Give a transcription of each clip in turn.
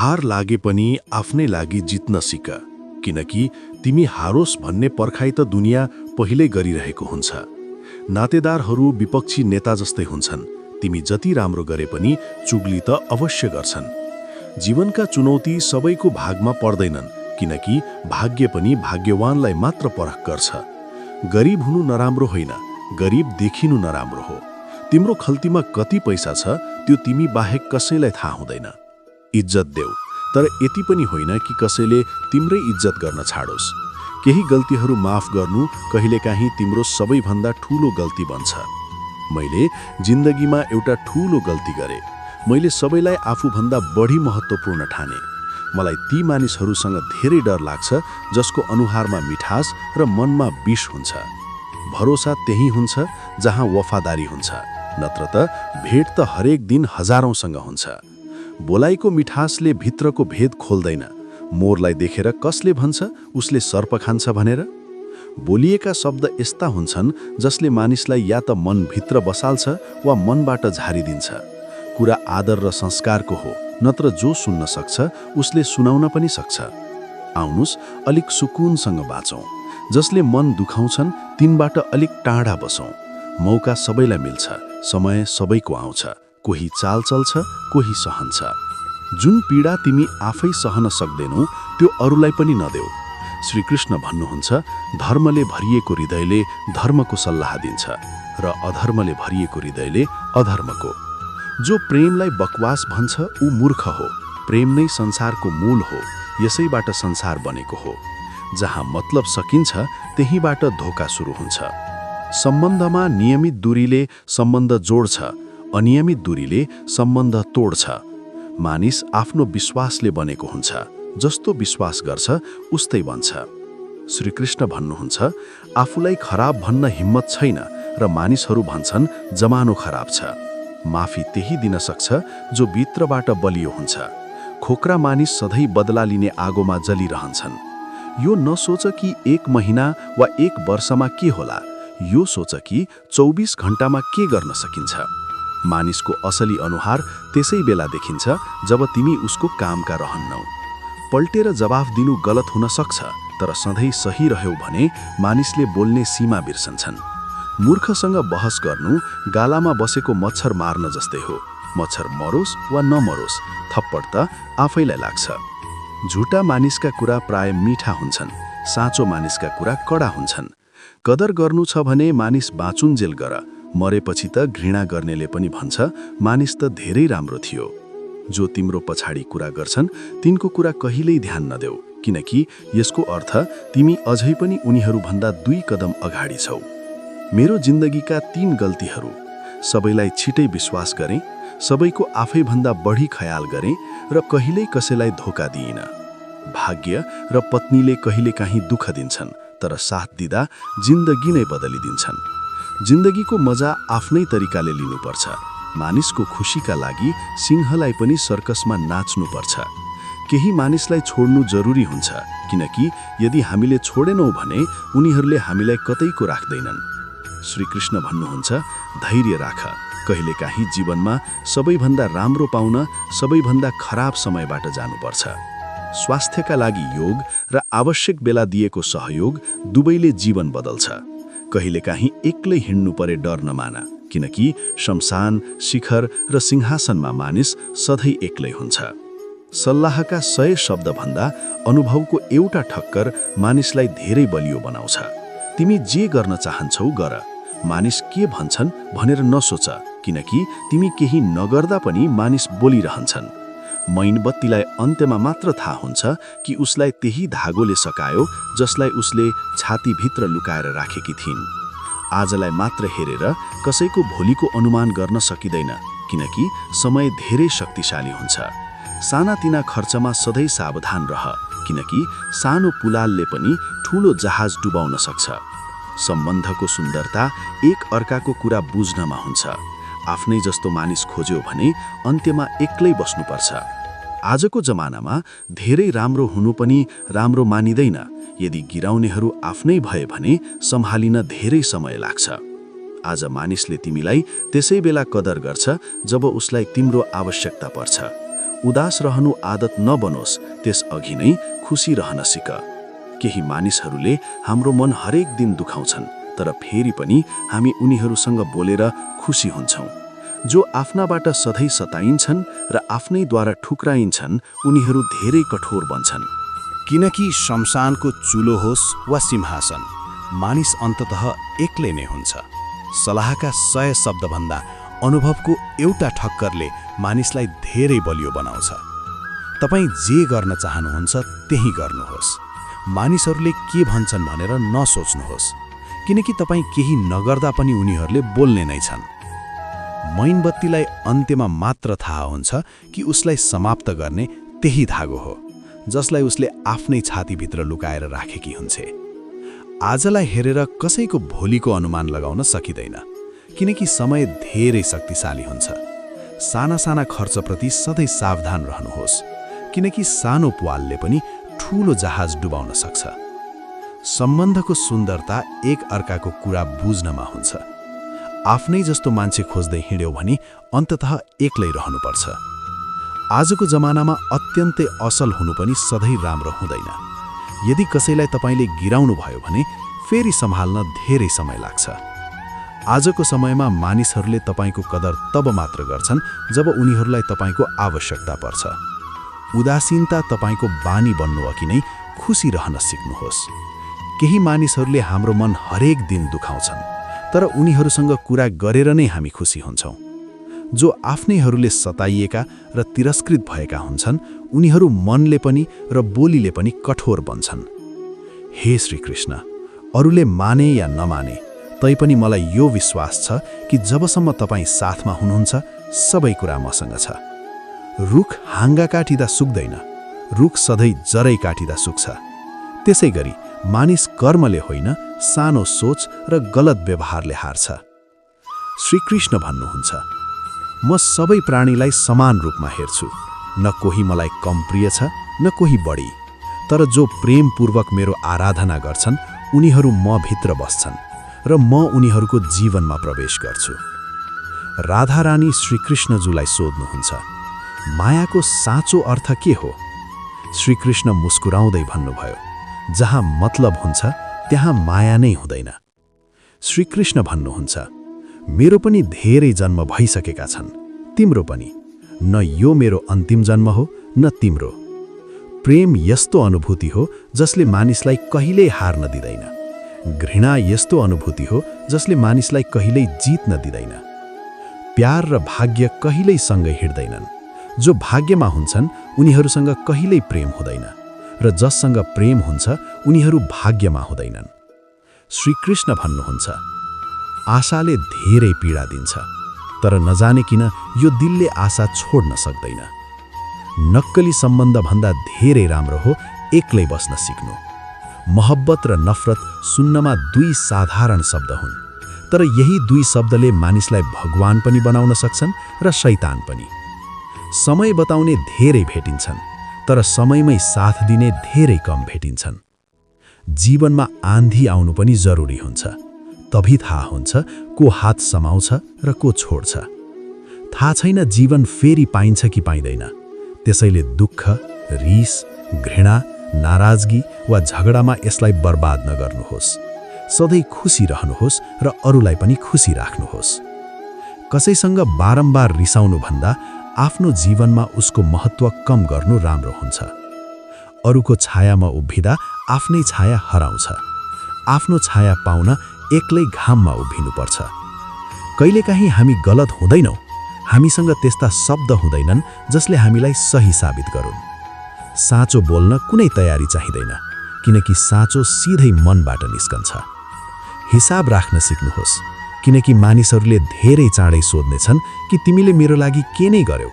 हार लागे पनि आफ्नै लागि जित्न सिक, किनकि तिमी हारोस् भन्ने पर्खाइ त दुनिया पहिल्यै गरिरहेको हुन्छ। नातेदारहरू विपक्षी नेता जस्तै हुन्छन्, तिमी जति राम्रो गरे पनि चुगली त अवश्य गर्छन्। जीवनका चुनौती सबैको भागमा पर्दैनन्, किनकि भाग्य पनि भाग्यवानलाई मात्र परख गर्छ। गरिब हुनु नराम्रो होइन, गरिब देखिनु नराम्रो हो। तिम्रो खल्तीमा कति पैसा छ त्यो तिमी बाहेक कसैलाई थाहा हुँदैन। इज्जत देऊ, तर यति पनि होइन कि कसैले तिम्रै इज्जत गर्न छाडोस्। केही गल्तीहरू माफ गर्नु कहिलेकाहीँ तिम्रो सबैभन्दा ठूलो गल्ती बन्छ। मैले जिन्दगीमा एउटा ठूलो गल्ती गरेँ। मैले सबैलाई आफूभन्दा बढी महत्त्वपूर्ण ठाने। मलाई ती मानिसहरूसँग धेरै डर लाग्छ जसको अनुहारमा मिठास र मनमा विष हुन्छ। भरोसा त्यही हुन्छ जहाँ वफादारी हुन्छ, नत्र त भेट त हरेक दिन हजारौंसँग हुन्छ। बोलाइको मिठासले भित्रको भेद खोल्दैन। मोरलाई देखेर कसले भन्छ उसले सर्प खान्छ भनेर? बोलिएका शब्द यस्ता हुन्छन् जसले मानिसलाई या त मनभित्र बसाल्छ वा मनबाट झारिदिन्छ। कुरा आदर र संस्कारको हो, नत्र जो सुन्न सक्छ उसले सुनाउन पनि सक्छ। आउनुस् अलिक सुकुनसँग बाँचौँ। जसले मन दुखाउँछन् तिनबाट अलिक टाढा बसौँ। मौका सबैलाई मिल्छ, समय सबैको आउँछ। कोही चाल चल्छ, कोही सहन्छ। जुन पीडा तिमी आफै सहन सक्दैनौ त्यो अरूलाई पनि नदेऊ। श्रीकृष्ण भन्नुहुन्छ, धर्मले भरिएको हृदयले धर्मको सल्लाह दिन्छ र अधर्मले भरिएको हृदयले अधर्मको। जो प्रेमलाई बकवास भन्छ ऊ मूर्ख हो। प्रेम नै संसारको मूल हो, यसैबाट संसार बनेको हो। जहाँ मतलब सकिन्छ त्यहीबाट धोका सुरु हुन्छ। सम्बन्धमा नियमित दूरीले सम्बन्ध जोड्छ, अनियमित दूरीले सम्बन्ध तोड्छ। मानिस आफ्नो विश्वासले बनेको हुन्छ, जस्तो विश्वास गर्छ उस्तै बन्छ। श्रीकृष्ण भन्नुहुन्छ, आफूलाई खराब भन्न हिम्मत छैन र मानिसहरू भन्छन् जमानो खराब छ। माफी त्यही दिन सक्छ जो भित्रबाट बलियो हुन्छ। खोक्रा मानिस सधैँ बदला लिने आगोमा जलिरहन्छन्। यो नसोच कि 1 महिना वा 1 वर्षमा के होला, यो सोच कि 24 घण्टामा के गर्न सकिन्छ। मानिसको असली अनुहार त्यसै बेला देखिन्छ जब तिमी उसको कामका रहन्नौ। पल्टेर जवाफ दिनु गलत हुन सक्छ, तर सधैँ सही रह्यौ भने मानिसले बोल्ने सीमा बिर्सन्छन्। मूर्खसँग बहस गर्नु गालामा बसेको मच्छर मार्न जस्तै हो। मच्छर मरोस् वा नमरोस्, थप्पड त आफैलाई लाग्छ। झुटा मानिसका कुरा प्राय मीठा हुन्छन्, साँचो मानिसका कुरा कडा हुन्छन्। कदर गर्नु छ भने मानिस बाँचुन्जेल गर, मरेपछि त घृणा गर्नेले पनि भन्छ मानिस त धेरै राम्रो थियो। जो तिम्रो पछाडि कुरा गर्छन् तिनको कुरा कहिल्यै ध्यान नदेऊ, किनकि यसको अर्थ तिमी अझै पनि उनीहरूभन्दा 2 कदम अगाडि छौ। मेरो जिन्दगीका 3 गल्तीहरू: सबैलाई छिटै विश्वास गरेँ, सबैको आफैभन्दा बढी ख्याल गरेँ र कहिल्यै कसैलाई धोका दिइन। भाग्य र पत्नीले कहिलेकाहीँ दुःख दिन्छन्, तर साथ दिँदा जिन्दगी नै बदलिदिन्छन्। जिन्दगीको मजा आफ्नै तरिकाले लिनुपर्छ। मानिसको खुसीका लागि सिंहलाई पनि सर्कसमा नाच्नुपर्छ। केही मानिसलाई छोड्नु जरुरी हुन्छ, किनकि यदि हामीले छोडेनौँ भने उनीहरूले हामीलाई कतैको राख्दैनन्। श्रीकृष्ण भन्नुहुन्छ, धैर्य राख। कहिलेकाहीँ जीवनमा सबैभन्दा राम्रो पाउन सबैभन्दा खराब समयबाट जानुपर्छ। स्वास्थ्यका लागि योग र आवश्यक बेला दिएको सहयोग दुवैले जीवन बदल्छ। कहिलेकाहीँ एक्लै हिँड्नु परे डर नमान, किनकि शमशान, शिखर र सिंहासनमा मानिस सधैँ एक्लै हुन्छ। सल्लाहका 100 शब्दभन्दा अनुभवको एउटा ठक्कर मानिसलाई धेरै बलियो बनाउँछ। तिमी जे गर्न चाहन्छौ गर। मानिस के भन्छन् भनेर नसोच, किनकि तिमी केही नगर्दा पनि मानिस बोलिरहन्छन्। मैनबत्तीलाई अन्त्यमा मात्र थाहा हुन्छ कि उसलाई त्यही धागोले सकायो जसलाई उसले छातीभित्र लुकाएर राखेकी थिइन्। आजलाई मात्र हेरेर कसैको भोलिको अनुमान गर्न सकिँदैन, किनकि समय धेरै शक्तिशाली हुन्छ। सानातिना खर्चमा सधैँ सावधान रह, किनकि सानो पुलालले पनि ठूलो जहाज डुबाउन सक्छ। सम्बन्धको सुन्दरता एक अर्काको कुरा बुझ्नमा हुन्छ। आफ्नै जस्तो मानिस खोज्यो भने अन्त्यमा एक्लै बस्नुपर्छ। आजको जमानामा धेरै राम्रो हुनु पनि राम्रो मानिदैन। यदि गिराउनेहरू आफ्नै भए भने सम्हालिन धेरै समय लाग्छ। आज मानिसले तिमीलाई त्यसै बेला कदर गर्छ जब उसलाई तिम्रो आवश्यकता पर्छ। उदास रहनु आदत नबनोस् त्यसअघि नै खुसी रहन सिक। केही मानिसहरूले हाम्रो मन हरेक दिन दुखाउँछन्, तर फेरि पनि हामी उनीहरूसँग बोलेर खुसी हुन्छौँ। जो आफ्नाबाट सधैँ सताइन्छन् र आफ्नैद्वारा ठुक्राइन्छन् उनीहरू धेरै कठोर बन्छन्। किनकि शमशानको चुलो होस् वा सिंहासन, मानिस अन्ततः एक्लै नै हुन्छ। सल्लाहका 100 शब्दभन्दा अनुभवको एउटा ठक्करले मानिसलाई धेरै बलियो बनाउँछ। तपाईँ जे गर्न चाहनुहुन्छ त्यही गर्नुहोस्। मानिसहरूले के भन्छन् भनेर नसोच्नुहोस्, किनकि तपाईँ केही नगर्दा पनि उनीहरूले बोल्ने नै छन्। मैनबत्तीलाई अन्त्यमा मात्र थाहा हुन्छ कि उसलाई समाप्त गर्ने त्यही धागो हो जसलाई उसले आफ्नै छातीभित्र लुकाएर राखेकी हुन्छे। आजलाई हेरेर कसैको भोलिको अनुमान लगाउन सकिँदैन, किनकि समय धेरै शक्तिशाली हुन्छ। साना साना खर्चप्रति सधैँ सावधान रहनुहोस्, किनकि सानो प्वालले पनि ठूलो जहाज डुबाउन सक्छ। सम्बन्धको सुन्दरता एक अर्काको कुरा बुझ्नमा हुन्छ। आफ्नै जस्तो मान्छे खोज्दै हिँड्यौ भने अन्ततः एक्लै रहनुपर्छ। आजको जमानामा अत्यन्तै असल हुनु पनि सधैँ राम्रो हुँदैन। यदि कसैलाई तपाईले गिराउनु भयो भने फेरि सम्हाल्न धेरै समय लाग्छ। आजको समयमा मानिसहरूले तपाईको कदर तब मात्र गर्छन् जब उनीहरूलाई तपाईको आवश्यकता पर्छ। उदासीनता तपाईको बानी बन्नु अघि नै खुसी रहन सिक्नुहोस्। केही मानिसहरूले हाम्रो मन हरेक दिन दुखाउँछन्, तर उनीहरूसँग कुरा गरेर नै हामी खुसी हुन्छौँ। जो आफ्नैहरूले सताइएका र तिरस्कृत भएका हुन्छन् उनीहरू मनले पनि र बोलीले पनि कठोर बन्छन्। हे श्री कृष्ण, अरूले माने या नमाने तैपनि मलाई यो विश्वास छ कि जबसम्म तपाईँ साथमा हुनुहुन्छ सबै कुरा मसँग छ। रुख हाँगा काटिँदा सुक्दैन, रुख सधैँ जरै काटिँदा सुक्छ। त्यसै गरी मानिस कर्मले होइन, सानो सोच र गलत व्यवहारले हार्छ। श्रीकृष्ण भन्नुहुन्छ, म सबै प्राणीलाई समान रूपमा हेर्छु, न कोही मलाई कम प्रिय छ न कोही बढी, तर जो प्रेमपूर्वक मेरो आराधना गर्छन् उनीहरू म भित्र बस्छन् र म उनीहरूको जीवनमा प्रवेश गर्छु। राधारानी श्रीकृष्णजुलाई सोध्नुहुन्छ, मायाको साँचो अर्थ के हो? श्रीकृष्ण मुस्कुराउँदै भन्नुभयो, जहाँ मतलब हुन्छ त्यहाँ माया नै हुँदैन। श्रीकृष्ण भन्नुहुन्छ, मेरो पनि धेरै जन्म भइसकेका छन्, तिम्रो पनि। न यो मेरो अन्तिम जन्म हो न तिम्रो। प्रेम यस्तो अनुभूति हो जसले मानिसलाई कहिल्यै हार्न दिँदैन। घृणा यस्तो अनुभूति हो जसले मानिसलाई कहिल्यै जित्न दिँदैन। प्यार र भाग्य कहिल्यै सँगै हिँड्दैनन्। जो भाग्यमा हुन्छन् उनीहरूसँग कहिल्यै प्रेम हुँदैन, र जससँग प्रेम हुन्छ उनीहरू भाग्यमा हुँदैनन्। श्रीकृष्ण भन्नुहुन्छ, आशाले धेरै पीडा दिन्छ, तर नजाने किन यो दिलले आशा छोड्न सक्दैन। नक्कली सम्बन्धभन्दा धेरै राम्रो हो एक्लै बस्न सिक्नु। मोहब्बत र नफरत सुन्नमा दुई साधारण शब्द हुन्, तर यही दुई शब्दले मानिसलाई भगवान पनि बनाउन सक्छन् र शैतान पनि। समय बताउने धेरै भेटिन्छन्, तर समयमै साथ दिने धेरै कम भेटिन्छन्। जीवनमा आन्धी आउनु पनि जरुरी हुन्छ, तभी थाहा हुन्छ को हात समाउँछ र को छोड्छ। थाहा छैन जीवन फेरि पाइन्छ कि पाइँदैन, त्यसैले दुःख, रिस, घृणा, नाराजगी वा झगडामा यसलाई बर्बाद नगर्नुहोस्। सधैँ खुसी रहनुहोस् र अरूलाई पनि खुसी राख्नुहोस्। कसैसँग बारम्बार रिसाउनु भन्दा आफ्नो जीवनमा उसको महत्त्व कम गर्नु राम्रो हुन्छ। अरूको छायामा उभिँदा आफ्नै छाया हराउँछ। आफ्नो छाया पाउन एक्लै घाममा उभिनुपर्छ। कहिलेकाहीँ हामी गलत हुँदैनौँ, हामीसँग त्यस्ता शब्द हुँदैनन् जसले हामीलाई सही साबित गरून्। साँचो बोल्न कुनै तयारी चाहिँदैन, किनकि साँचो सिधै मनबाट निस्कन्छ। हिसाब राख्न सिक्नुहोस्, किनकि मानिसहरूले धेरै चाँडै सोध्नेछन् कि तिमीले मेरो लागि के नै गर्यौ।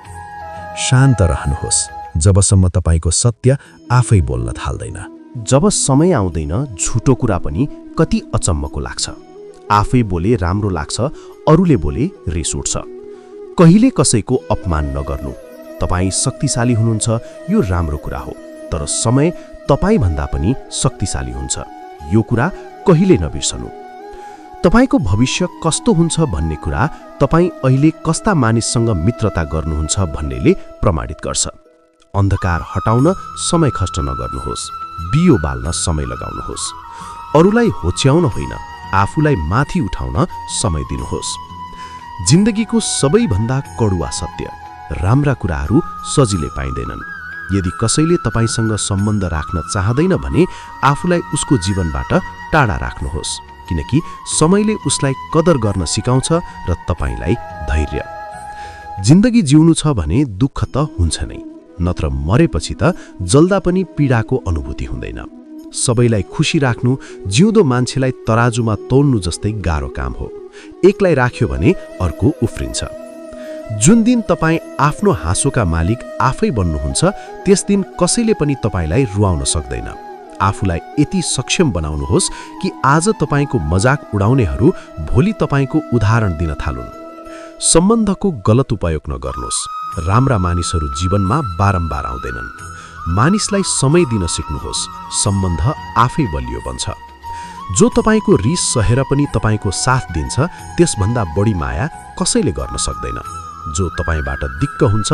शान्त रहनुहोस् जबसम्म तपाईको सत्य आफै बोल्न थाल्दैन। जब समय आउँदैन झुटो कुरा पनि कति अचम्मको लाग्छ। आफै बोले राम्रो लाग्छ, अरूले बोले रिस उठ्छ। कहिले कसैको अपमान नगर्नु। तपाईँ शक्तिशाली हुनुहुन्छ यो राम्रो कुरा हो, तर समय तपाईँ भन्दा पनि शक्तिशाली हुन्छ, यो कुरा कहिले नबिर्सनु। तपाईको भविष्य कस्तो हुन्छ भन्ने कुरा तपाईँ अहिले कस्ता मानिससँग मित्रता गर्नुहुन्छ भन्नेले प्रमाणित गर्छ। अन्धकार हटाउन समय खर्च नगर्नुहोस्, बियो बाल्न समय लगाउनुहोस्। अरूलाई होच्याउन होइन, आफूलाई माथि उठाउन समय दिनुहोस्। जिन्दगीको सबैभन्दा कडुवा सत्य, राम्रा कुराहरू सजिलै पाइँदैनन्। यदि कसैले तपाईसँग सम्बन्ध राख्न चाहदैन भने आफूलाई उसको जीवनबाट टाढा राख्नुहोस्, किनकि समयले उसलाई कदर गर्न सिकाउँछ र तपाईलाई धैर्य। जिन्दगी जिउनु छ भने दुःख त हुन्छ नै, नत्र मरेपछि त जल्दा पनि पीडाको अनुभूति हुँदैन। सबैलाई खुसी राख्नु जिउँदो मान्छेलाई तराजुमा तौल्नु जस्तै गाह्रो काम हो। एकलाई राख्यो भने अर्को उफ्रिन्छ। जुन दिन तपाईँ आफ्नो हाँसोका मालिक आफै बन्नुहुन्छ त्यस दिन कसैले पनि तपाईलाई रुवाउन सक्दैन। आफूलाई यति सक्षम बनाउनुहोस् कि आज तपाईको मजाक उडाउनेहरू भोलि तपाईको उदाहरण दिन थालुन्। सम्बन्धको गलत उपयोग नगर्नुहोस्। राम्रा मानिसहरू जीवनमा बारम्बार आउँदैनन्। मानिसलाई समय दिन सिक्नुहोस्, सम्बन्ध आफै बलियो बन्छ। जो तपाईको रिस सहेर पनि तपाईको साथ दिन्छ त्यसभन्दा बढी माया कसैले गर्न सक्दैन। जो तपाईबाट दिक्क हुन्छ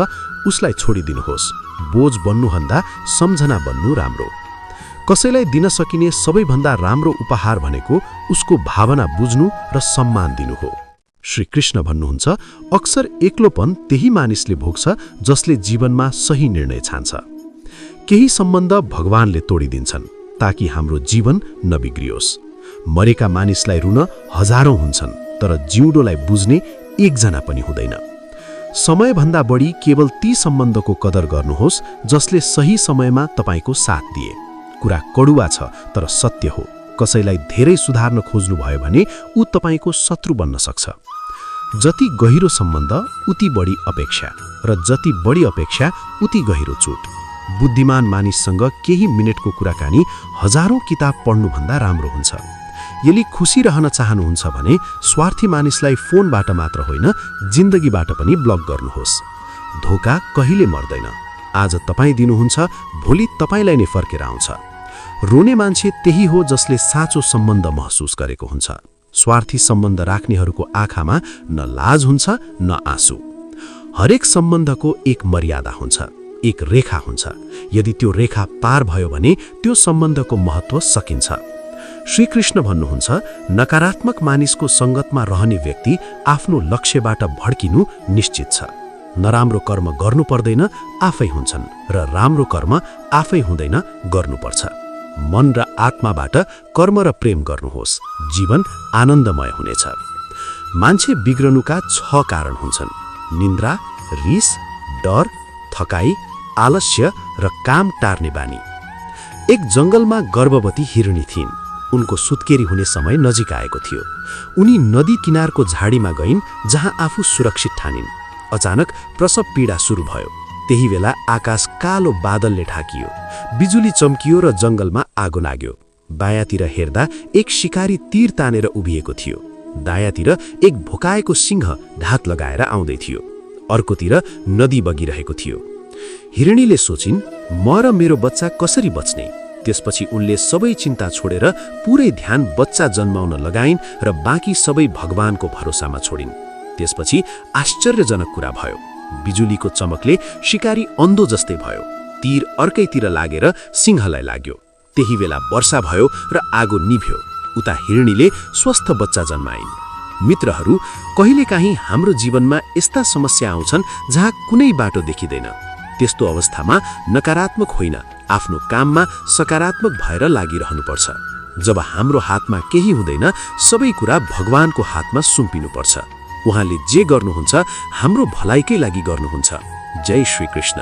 उसलाई छोडिदिनुहोस्। बोझ बन्नुभन्दा सम्झना बन्नु राम्रो। कसैलाई दिन सकिने सबैभन्दा राम्रो उपहार भनेको उसको भावना बुझ्नु र सम्मान दिनु हो। श्री कृष्ण भन्नुहुन्छ, अक्सर एक्लोपन त्यही मानिसले भोग्छ जसले जीवनमा सही निर्णय छान्छ। केही सम्बन्ध भगवानले तोडिदिन्छन् ताकि हाम्रो जीवन नबिग्रियोस्। मरेका मानिसलाई रुन हजारौं हुन्छन्, तर जिउँदोलाई बुझ्ने एकजना पनि हुँदैन। समयभन्दा बढी केवल ती सम्बन्धको कदर गर्नुहोस् जसले सही समयमा तपाईको साथ दिए। कुरा कडुवा छ तर सत्य हो। कसैलाई धेरै सुधार्न खोज्नु भयो भने ऊ तपाईको शत्रु बन्न सक्छ। जति गहिरो सम्बन्ध उति बढी अपेक्षा, र जति बढी अपेक्षा उति गहिरो चोट। बुद्धिमान मानिससँग केही मिनेटको कुराकानी हजारौं किताब पढ्नुभन्दा राम्रो हुन्छ। यदि खुसी रहन चाहनुहुन्छ भने स्वार्थी मानिसलाई फोनबाट मात्र होइन जिन्दगीबाट पनि ब्लक गर्नुहोस्। धोका कहिले मर्दैन। आज तपाईँ दिनुहुन्छ, भोलि तपाईलाई नै फर्केर आउँछ। रोने मान्छे त्यही हो जसले साँचो सम्बन्ध महसुस गरेको हुन्छ। स्वार्थी सम्बन्ध राख्नेहरूको आँखामा न लाज हुन्छ न आँसु। हरेक सम्बन्धको एक मर्यादा हुन्छ, एक रेखा हुन्छ। यदि त्यो रेखा पार भयो भने त्यो सम्बन्धको महत्व सकिन्छ। श्री कृष्ण भन्नुहुन्छ, नकारात्मक मानिसको संगतमा रहने व्यक्ति आफ्नो लक्ष्यबाट भड्किनु निश्चित छ। नराम्रो कर्म गर्नु पर्दैन, आफै हुन्छन्, र राम्रो कर्म आफै हुँदैन, गर्नुपर्छ। मन र आत्माबाट कर्म र प्रेम गर्नुहोस्, जीवन आनन्दमय हुनेछ। मान्छे बिग्रनुका 6 कारण हुन्छन्: निन्द्रा, रिस, डर, थकाई, आलस्य र काम टार्ने बानी। एक जंगलमा गर्भवती हिरणी थिइन्। उनको सुत्केरी हुने समय नजिक आएको थियो। उनी नदी किनारको झाडीमा गइन् जहाँ आफू सुरक्षित ठानिन्। अचानक प्रसव पीडा सुरु भयो। त्यही बेला आकाश कालो बादलले ढाकियो, बिजुली चम्कियो र जंगलमा आगो लाग्यो। बायाँतिर हेर्दा एक शिकारी तीर तानेर उभिएको थियो। दायाँतिर एक भोकाएको सिंह ढाक लगाएर आउँदै थियो। अर्कोतिर नदी बगिरहेको थियो। हिरणीले सोचिन्, म र मेरो बच्चा कसरी बच्ने? त्यसपछि उनले सबै चिन्ता छोडेर पुरै ध्यान बच्चा जन्माउन लगाइन् र बाँकी सबै भगवानको भरोसामा छोडिन्। त्यसपछि आश्चर्यजनक कुरा भयो। बिजुलीको चमकले शिकारी अन्धो जस्तै भयो। तीर अर्कैतिर लागेर सिंहलाई लाग्यो। त्यही बेला वर्षा भयो र आगो निभ्यो। उता हिरणीले स्वस्थ बच्चा जन्माइन्। मित्रहरू, कहिलेकाहीँ हाम्रो जीवनमा यस्ता समस्या आउँछन् जहाँ कुनै बाटो देखिँदैन। त्यस्तो अवस्थामा नकारात्मक होइन, आफ्नो काममा सकारात्मक भएर लागिरहनुपर्छ। जब हाम्रो हातमा केही हुँदैन, सबै कुरा भगवानको हातमा सुम्पिनुपर्छ। उहाँले जे गर्नुहुन्छ हाम्रो भलाइकै लागि गर्नुहुन्छ। जय श्री कृष्ण।